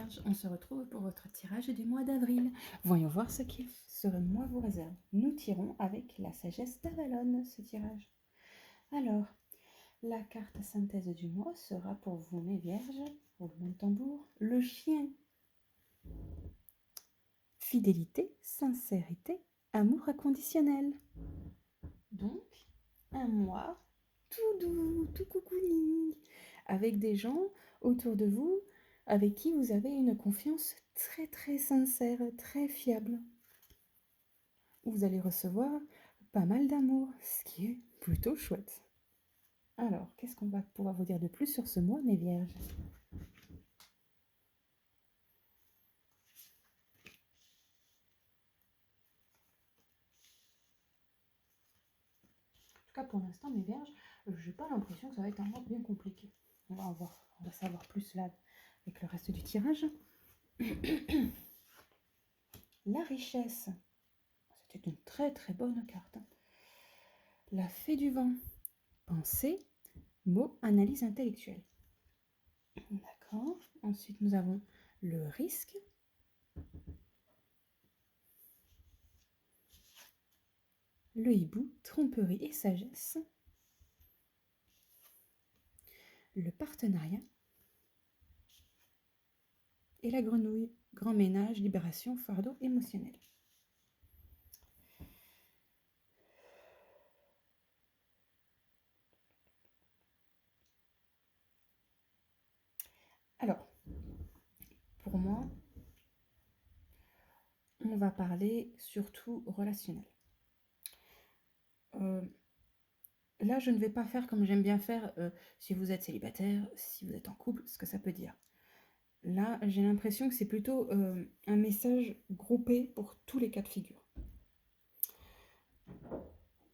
Vierge, on se retrouve pour votre tirage du mois d'avril. Voyons voir ce qui ce mois vous réserve. Nous tirons avec la sagesse d'Avalon ce tirage. Alors, la carte synthèse du mois sera pour vous, mes vierges, roulement de tambour, le chien. Fidélité, sincérité, amour inconditionnel. Donc, un mois tout doux, tout cocooning, avec des gens autour de vous avec qui vous avez une confiance très très sincère, très fiable. Vous allez recevoir pas mal d'amour, ce qui est plutôt chouette. Alors, qu'est-ce qu'on va pouvoir vous dire de plus sur ce mois, mes vierges? En tout cas, pour l'instant, mes vierges, j'ai pas l'impression que ça va être un mois bien compliqué. On va voir, on va savoir plus là avec le reste du tirage. La richesse. C'était une très très bonne carte. La fée du vent. Pensée, mots, analyse intellectuelle. D'accord. Ensuite, nous avons le risque. Le hibou, tromperie et sagesse. Le partenariat. Et la grenouille, grand ménage, libération, fardeau émotionnel. Alors, pour moi, on va parler surtout relationnel. Là, je ne vais pas faire comme j'aime bien faire si vous êtes célibataire, si vous êtes en couple, ce que ça peut dire. Là, j'ai l'impression que c'est plutôt un message groupé pour tous les cas de figure.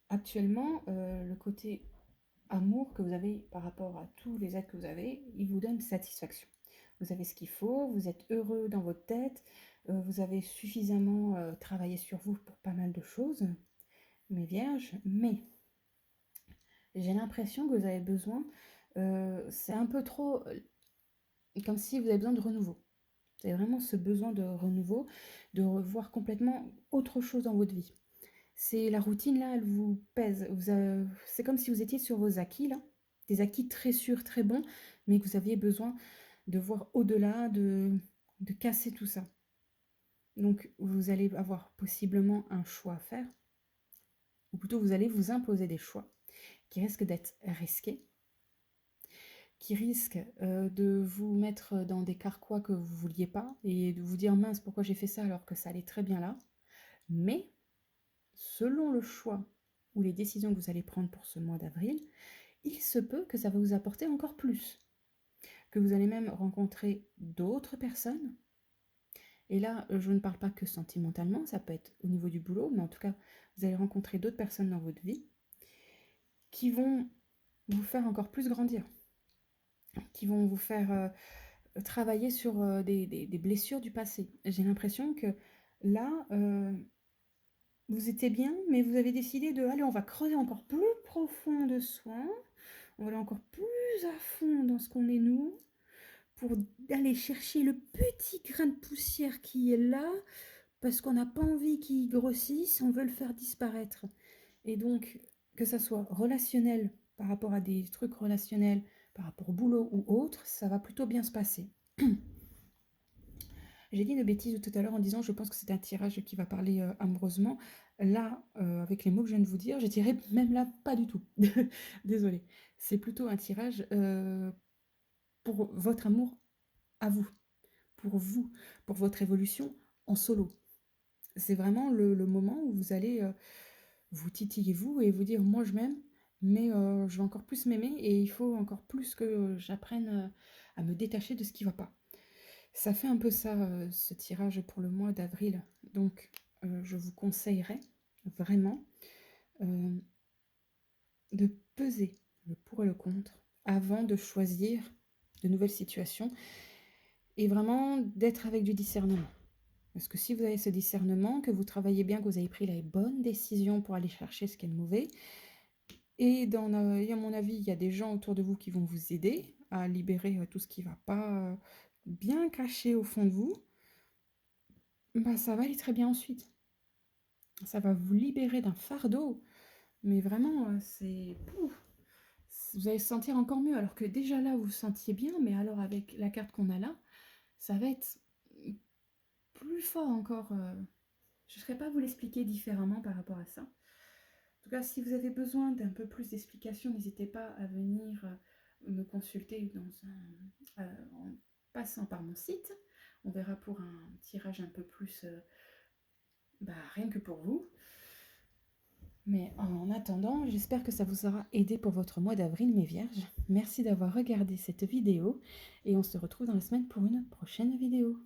Actuellement, le côté amour que vous avez par rapport à tous les êtres que vous avez, il vous donne satisfaction. Vous avez ce qu'il faut, vous êtes heureux dans votre tête, vous avez suffisamment travaillé sur vous pour pas mal de choses, mes vierges, mais j'ai l'impression que vous avez besoin, c'est un peu trop comme si vous avez besoin de renouveau. Vous avez vraiment ce besoin de renouveau, de revoir complètement autre chose dans votre vie. C'est la routine là, elle vous pèse. C'est comme si vous étiez sur vos acquis là, des acquis très sûrs, très bons, mais que vous aviez besoin de voir au-delà, de casser tout ça. Donc vous allez avoir possiblement un choix à faire, ou plutôt vous allez vous imposer des choix qui risquent d'être risqués, qui risquent de vous mettre dans des carquois que vous ne vouliez pas, et de vous dire mince, pourquoi j'ai fait ça alors que ça allait très bien là. Mais selon le choix ou les décisions que vous allez prendre pour ce mois d'avril, il se peut que ça va vous apporter encore plus, que vous allez même rencontrer d'autres personnes. Et là, je ne parle pas que sentimentalement, ça peut être au niveau du boulot, mais en tout cas, vous allez rencontrer d'autres personnes dans votre vie qui vont vous faire encore plus grandir, qui vont vous faire travailler sur des blessures du passé. J'ai l'impression que là, vous étiez bien, mais vous avez décidé de, allez, on va creuser encore plus profond de soi, on va aller encore plus à fond dans ce qu'on est nous, pour aller chercher le petit grain de poussière qui est là, parce qu'on n'a pas envie qu'il grossisse, on veut le faire disparaître. Et donc, que ça soit relationnel, par rapport à des trucs relationnels, par rapport au boulot ou autre, ça va plutôt bien se passer. J'ai dit une bêtise tout à l'heure en disant je pense que c'est un tirage qui va parler amoureusement. Là, avec les mots que je viens de vous dire, je dirais même là pas du tout. Désolée. C'est plutôt un tirage pour votre amour à vous, pour votre évolution en solo. C'est vraiment le moment où vous allez vous titiller vous et vous dire moi je m'aime, mais je vais encore plus m'aimer et il faut encore plus que j'apprenne à me détacher de ce qui ne va pas. Ça fait un peu ça, ce tirage pour le mois d'avril. Donc, je vous conseillerais vraiment de peser le pour et le contre avant de choisir de nouvelles situations et vraiment d'être avec du discernement. Parce que si vous avez ce discernement, que vous travaillez bien, que vous avez pris les bonnes décisions pour aller chercher ce qui est de mauvais, et à mon avis, il y a des gens autour de vous qui vont vous aider à libérer tout ce qui ne va pas bien caché au fond de vous, bah, ça va aller très bien ensuite. Ça va vous libérer d'un fardeau, mais vraiment, c'est pouf, vous allez se sentir encore mieux alors que déjà là, vous vous sentiez bien, mais alors avec la carte qu'on a là, ça va être, plus fort encore, je ne saurais pas vous l'expliquer différemment par rapport à ça. En tout cas, si vous avez besoin d'un peu plus d'explications, n'hésitez pas à venir, me consulter en passant par mon site. On verra pour un tirage un peu plus, rien que pour vous. Mais en attendant, j'espère que ça vous aura aidé pour votre mois d'avril, mes vierges. Merci d'avoir regardé cette vidéo et on se retrouve dans la semaine pour une prochaine vidéo.